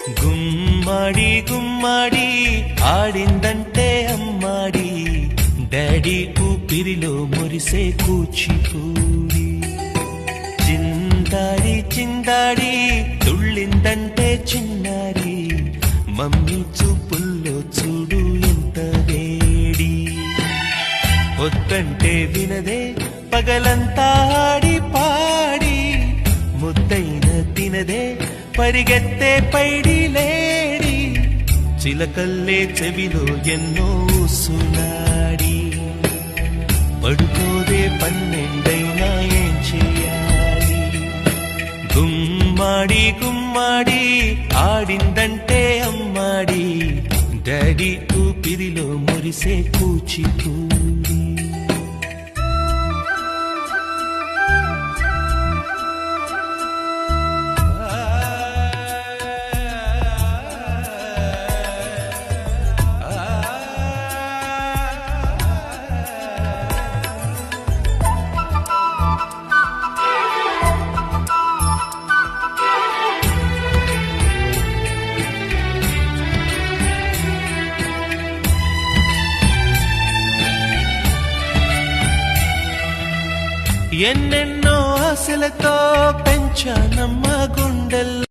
గుమ్మడి గుమ్మడి ఆడిందంటే అమ్మాడి, daddy ఊపిరిలో మురిసే కూచిపూడి. చిందాడి చిందాడి తుళ్ళిందంటే చిన్నారి, మమ్మీ చూపుల్లో చూడు ఎంత వేడి. వద్దంటే వినదే పగలంతా ఆడి పాడి, ముద్దైన తినదే పరిగెత్తే పైడి లేడి. చిలకల్లే చెవిలో ఎన్నో సునాడి, పడుకోదే పన్నెండైనా ఏం చెయ్యాలి. గుమ్మాడి గుమ్మాడి ఆడిందంటే అమ్మాడి, డాడీ ఊపిరిలో మురిసే కూచిపూడి. ఎన్నెన్నో ఆశలతో పెంచానమ్మ గుండెల్లో